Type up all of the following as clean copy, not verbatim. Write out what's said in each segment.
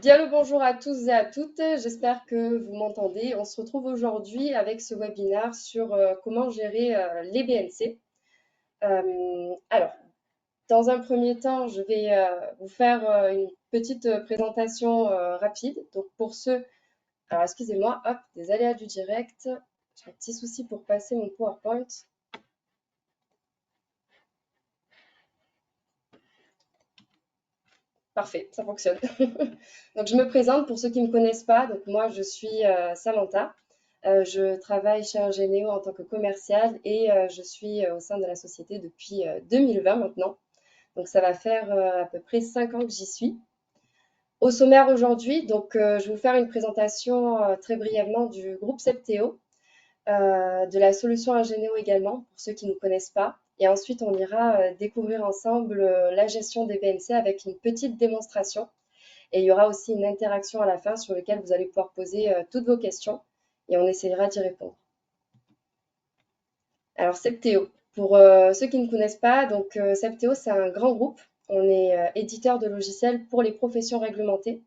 Bien le bonjour à tous et à toutes, j'espère que vous m'entendez. On se retrouve aujourd'hui avec ce webinaire sur comment gérer les BNC. Alors, dans un premier temps, je vais vous faire une petite présentation rapide. Donc pour ceux, alors excusez-moi, hop, des aléas du direct. J'ai un petit souci pour passer mon PowerPoint. Parfait, ça fonctionne. Donc, je me présente pour ceux qui ne me connaissent pas. Donc, moi, je suis Samantha. Je travaille chez Ingénéo en tant que commerciale et je suis au sein de la société depuis 2020 maintenant. Donc, ça va faire à peu près 5 ans que j'y suis. Au sommaire aujourd'hui, donc, je vais vous faire une présentation très brièvement du groupe Septéo, de la solution Ingénéo également, pour ceux qui ne connaissent pas. Et ensuite, on ira découvrir ensemble la gestion des BNC avec une petite démonstration. Et il y aura aussi une interaction à la fin sur laquelle vous allez pouvoir poser toutes vos questions et on essaiera d'y répondre. Alors, Septéo. Pour ceux qui ne connaissent pas, donc Septéo, c'est un grand groupe. On est éditeur de logiciels pour les professions réglementées.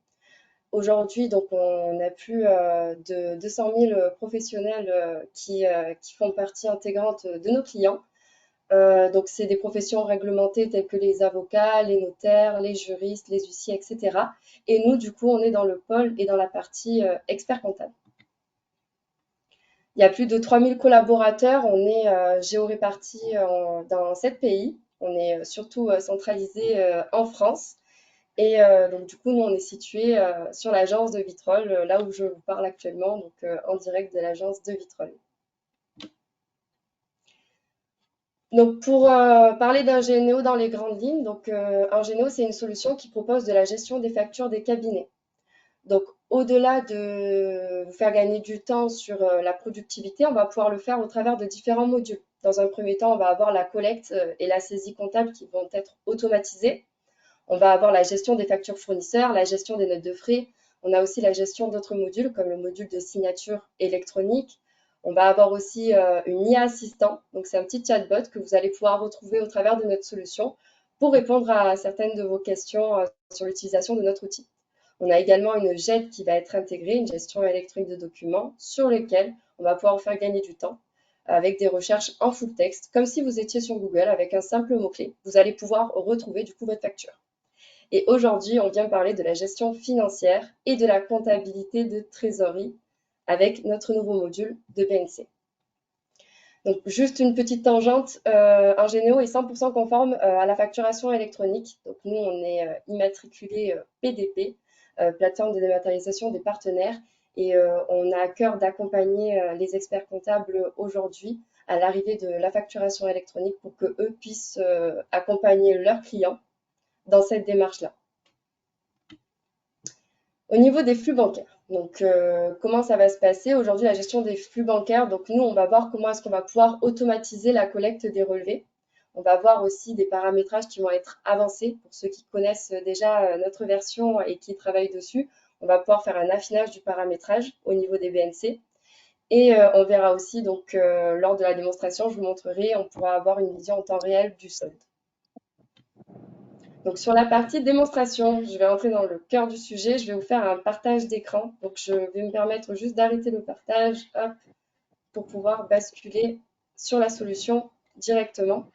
Aujourd'hui, donc, on a plus de 200 000 professionnels qui font partie intégrante de nos clients. Donc, c'est des professions réglementées telles que les avocats, les notaires, les juristes, les huissiers, etc. Et nous, du coup, on est dans le pôle et dans la partie expert comptable. Il y a plus de 3000 collaborateurs. On est géorépartis dans 7 pays. On est surtout centralisé en France. Et donc, du coup, nous, on est situé sur l'agence de Vitrolles, là où je vous parle actuellement, donc en direct de l'agence de Vitrolles. Donc, pour parler d'Ingénéo dans les grandes lignes, donc Ingénéo, c'est une solution qui propose de la gestion des factures des cabinets. Donc, au-delà de vous faire gagner du temps sur la productivité, on va pouvoir le faire au travers de différents modules. Dans un premier temps, on va avoir la collecte et la saisie comptable qui vont être automatisées. On va avoir la gestion des factures fournisseurs, la gestion des notes de frais. On a aussi la gestion d'autres modules comme le module de signature électronique. On va avoir aussi une IA assistant. Donc, c'est un petit chatbot que vous allez pouvoir retrouver au travers de notre solution pour répondre à certaines de vos questions sur l'utilisation de notre outil. On a également une GED qui va être intégrée, une gestion électronique de documents, sur lequel on va pouvoir faire gagner du temps avec des recherches en full texte, comme si vous étiez sur Google avec un simple mot-clé. Vous allez pouvoir retrouver du coup votre facture. Et aujourd'hui, on vient parler de la gestion financière et de la comptabilité de trésorerie avec notre nouveau module de BNC. Donc, juste une petite tangente, Ingénéo est 100% conforme à la facturation électronique. Donc, nous, on est immatriculé PDP, plateforme de dématérialisation des partenaires, et on a à cœur d'accompagner les experts comptables aujourd'hui à l'arrivée de la facturation électronique pour qu'eux puissent accompagner leurs clients dans cette démarche-là. Au niveau des flux bancaires, donc comment ça va se passer? Aujourd'hui, la gestion des flux bancaires, donc nous, on va voir comment est-ce qu'on va pouvoir automatiser la collecte des relevés. On va voir aussi des paramétrages qui vont être avancés pour ceux qui connaissent déjà notre version et qui travaillent dessus. On va pouvoir faire un affinage du paramétrage au niveau des BNC. Et on verra aussi, donc lors de la démonstration, je vous montrerai, on pourra avoir une vision en temps réel du solde. Donc sur la partie démonstration, je vais entrer dans le cœur du sujet, je vais vous faire un partage d'écran. Donc je vais me permettre juste d'arrêter le partage, hop, pour pouvoir basculer sur la solution directement.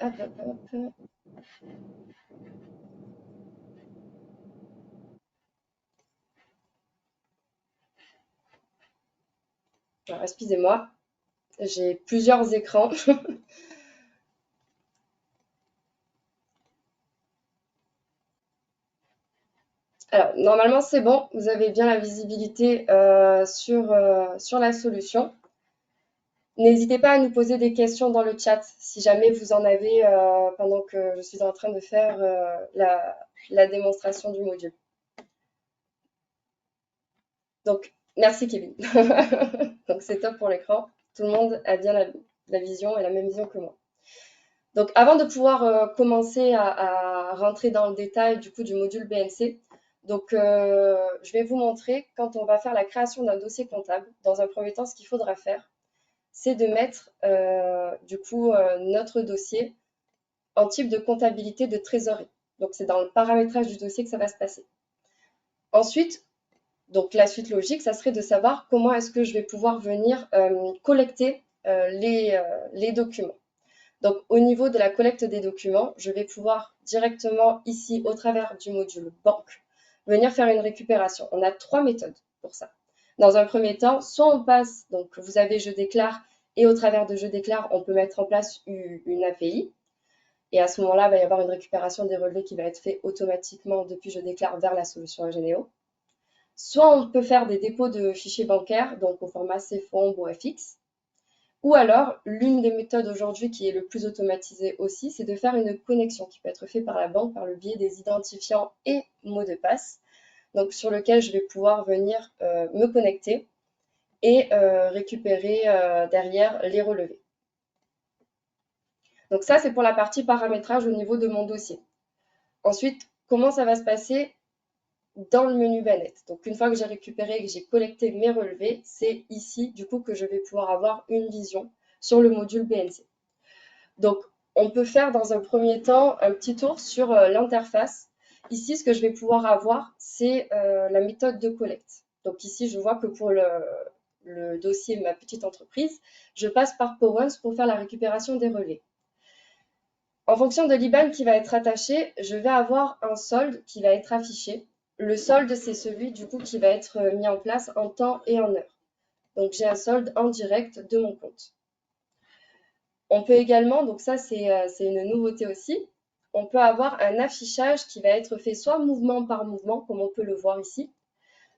Hop, hop, hop. Alors excusez-moi, j'ai plusieurs écrans. Alors normalement c'est bon, vous avez bien la visibilité sur la solution. N'hésitez pas à nous poser des questions dans le chat si jamais vous en avez pendant que je suis en train de faire la démonstration du module. Donc, merci Kevin. Donc, c'est top pour l'écran. Tout le monde a bien la vision et la même vision que moi. Donc, avant de pouvoir commencer à rentrer dans le détail du coup du module BNC, donc je vais vous montrer quand on va faire la création d'un dossier comptable. Dans un premier temps, ce qu'il faudra faire, c'est de mettre du coup notre dossier en type de comptabilité de trésorerie. Donc, c'est dans le paramétrage du dossier que ça va se passer. Ensuite, donc la suite logique, ça serait de savoir comment est-ce que je vais pouvoir venir collecter les documents. Donc, au niveau de la collecte des documents, je vais pouvoir directement ici, au travers du module banque, venir faire une récupération. On a 3 méthodes pour ça. Dans un premier temps, soit on passe, donc vous avez je déclare, et au travers de je déclare, on peut mettre en place une API. Et à ce moment-là, il va y avoir une récupération des relevés qui va être faite automatiquement depuis je déclare vers la solution Ingénéo. Soit on peut faire des dépôts de fichiers bancaires, donc au format CFOMB ou FX. Ou alors, l'une des méthodes aujourd'hui qui est le plus automatisée aussi, c'est de faire une connexion qui peut être faite par la banque par le biais des identifiants et mots de passe, donc sur lequel je vais pouvoir venir me connecter et récupérer derrière les relevés. Donc ça, c'est pour la partie paramétrage au niveau de mon dossier. Ensuite, comment ça va se passer dans le menu Bannet? Donc une fois que j'ai récupéré et que j'ai collecté mes relevés, c'est ici du coup que je vais pouvoir avoir une vision sur le module BNC. Donc on peut faire dans un premier temps un petit tour sur l'interface. Ici, ce que je vais pouvoir avoir, c'est la méthode de collecte. Donc ici, je vois que pour le dossier ma petite entreprise, je passe par Powens pour faire la récupération des relevés. En fonction de l'IBAN qui va être attaché, je vais avoir un solde qui va être affiché. Le solde, c'est celui du coup qui va être mis en place en temps et en heure. Donc j'ai un solde en direct de mon compte. On peut également, donc ça c'est une nouveauté aussi, on peut avoir un affichage qui va être fait soit mouvement par mouvement, comme on peut le voir ici,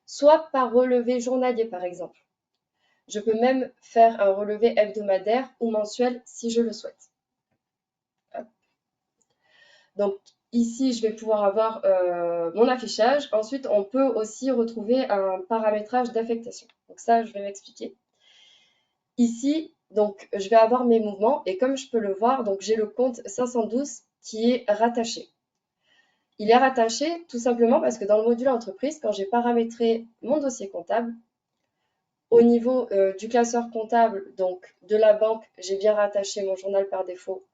soit par relevé journalier par exemple. Je peux même faire un relevé hebdomadaire ou mensuel si je le souhaite. Donc ici, je vais pouvoir avoir mon affichage. Ensuite, on peut aussi retrouver un paramétrage d'affectation. Donc ça, je vais m'expliquer. Ici, donc, je vais avoir mes mouvements et comme je peux le voir, donc j'ai le compte 512 qui est rattaché. Il est rattaché tout simplement parce que dans le module entreprise, quand j'ai paramétré mon dossier comptable, au niveau du classeur comptable, donc de la banque, j'ai bien rattaché mon journal par défaut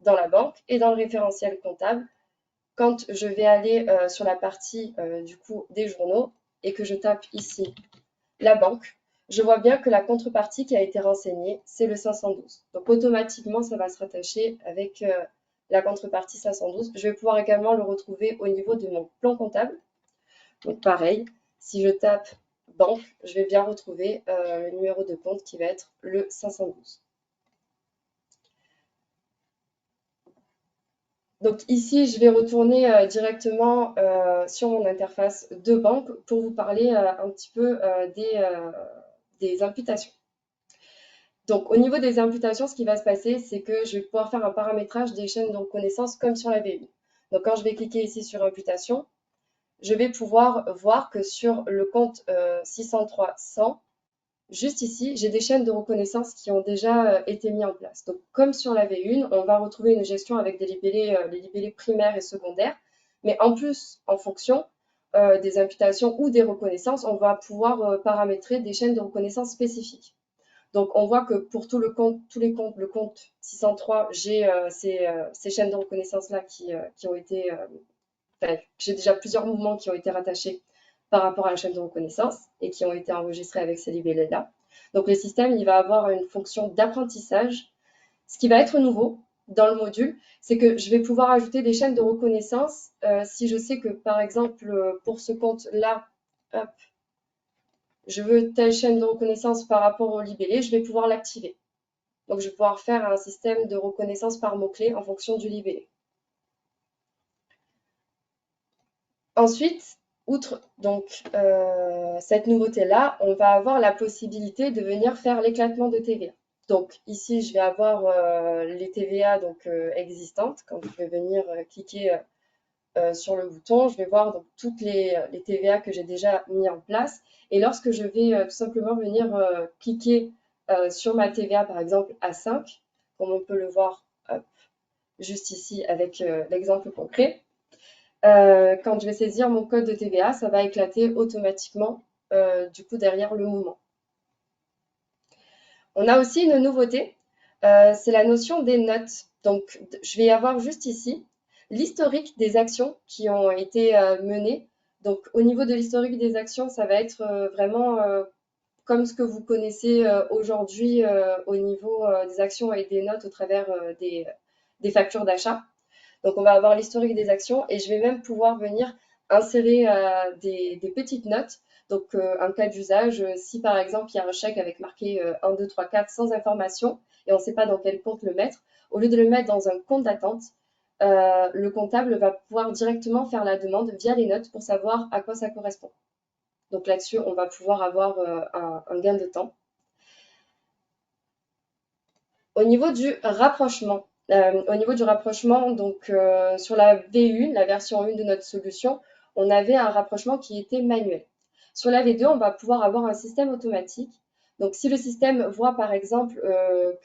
dans la banque et dans le référentiel comptable, quand je vais aller sur la partie du coup des journaux et que je tape ici la banque, je vois bien que la contrepartie qui a été renseignée, c'est le 512. Donc automatiquement, ça va se rattacher avec la contrepartie 512. Je vais pouvoir également le retrouver au niveau de mon plan comptable. Donc pareil, si je tape banque, je vais bien retrouver le numéro de compte qui va être le 512. Donc ici, je vais retourner directement sur mon interface de banque pour vous parler un petit peu des imputations. Donc au niveau des imputations, ce qui va se passer, c'est que je vais pouvoir faire un paramétrage des chaînes de reconnaissance comme sur la VU. Donc quand je vais cliquer ici sur imputation, je vais pouvoir voir que sur le compte 603-100, juste ici, j'ai des chaînes de reconnaissance qui ont déjà été mises en place. Donc, comme sur la V1, on va retrouver une gestion avec des libellés, les libellés primaires et secondaires. Mais en plus, en fonction des imputations ou des reconnaissances, on va pouvoir paramétrer des chaînes de reconnaissance spécifiques. Donc, on voit que pour tous les comptes, le compte 603, j'ai ces chaînes de reconnaissance-là qui ont été... Enfin, j'ai déjà plusieurs mouvements qui ont été rattachés par rapport à la chaîne de reconnaissance et qui ont été enregistrés avec ces libellés-là. Donc le système, il va avoir une fonction d'apprentissage. Ce qui va être nouveau dans le module, c'est que je vais pouvoir ajouter des chaînes de reconnaissance si je sais que, par exemple, pour ce compte-là, je veux telle chaîne de reconnaissance par rapport au libellé, je vais pouvoir l'activer. Donc je vais pouvoir faire un système de reconnaissance par mots-clés en fonction du libellé. Ensuite, outre donc cette nouveauté-là, on va avoir la possibilité de venir faire l'éclatement de TVA. Donc ici, je vais avoir les TVA donc, existantes. Quand je vais venir cliquer sur le bouton, je vais voir donc, toutes les TVA que j'ai déjà mis en place. Et lorsque je vais tout simplement venir cliquer sur ma TVA, par exemple à 5, comme on peut le voir juste ici avec l'exemple concret, quand je vais saisir mon code de TVA, ça va éclater automatiquement du coup derrière le mouvement. On a aussi une nouveauté, c'est la notion des notes. Donc, je vais avoir juste ici l'historique des actions qui ont été menées. Donc, au niveau de l'historique des actions, ça va être vraiment comme ce que vous connaissez aujourd'hui au niveau des actions et des notes au travers des factures d'achat. Donc, on va avoir l'historique des actions et je vais même pouvoir venir insérer des petites notes. Donc, un cas d'usage, si par exemple il y a un chèque avec marqué 1, 2, 3, 4 sans information et on ne sait pas dans quel compte le mettre, au lieu de le mettre dans un compte d'attente, le comptable va pouvoir directement faire la demande via les notes pour savoir à quoi ça correspond. Donc là-dessus, on va pouvoir avoir un gain de temps. Au niveau du rapprochement, donc sur la V1, la version 1 de notre solution, on avait un rapprochement qui était manuel. Sur la V2, on va pouvoir avoir un système automatique. Donc si le système voit par exemple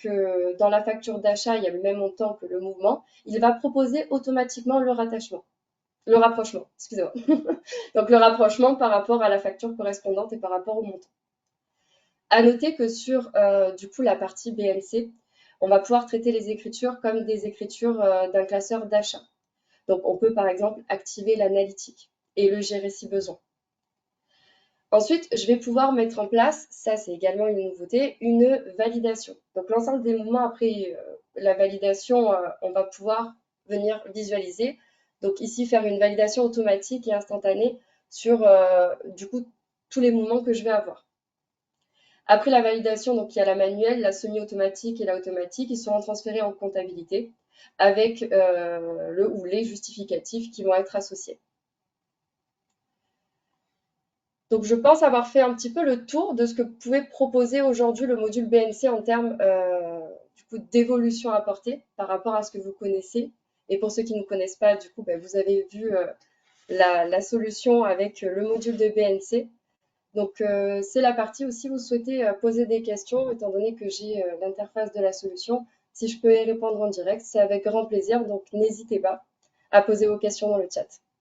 que dans la facture d'achat, il y a le même montant que le mouvement, il va proposer automatiquement le rapprochement, excusez-moi. Donc le rapprochement par rapport à la facture correspondante et par rapport au montant. À noter que sur du coup la partie BNC, on va pouvoir traiter les écritures comme des écritures d'un classeur d'achat. Donc on peut par exemple activer l'analytique et le gérer si besoin. Ensuite, je vais pouvoir mettre en place, ça c'est également une nouveauté, une validation. Donc l'ensemble des mouvements après la validation, on va pouvoir venir visualiser. Donc ici, faire une validation automatique et instantanée sur du coup tous les mouvements que je vais avoir. Après la validation, donc il y a la manuelle, la semi-automatique et la automatique, ils seront transférés en comptabilité avec le ou les justificatifs qui vont être associés. Donc je pense avoir fait un petit peu le tour de ce que pouvait proposer aujourd'hui le module BNC en termes du coup d'évolution apportée par rapport à ce que vous connaissez. Et pour ceux qui ne connaissent pas, du coup, vous avez vu la solution avec le module de BNC. Donc, c'est la partie où si vous souhaitez poser des questions, étant donné que j'ai l'interface de la solution, si je peux y répondre en direct, c'est avec grand plaisir. Donc, n'hésitez pas à poser vos questions dans le chat.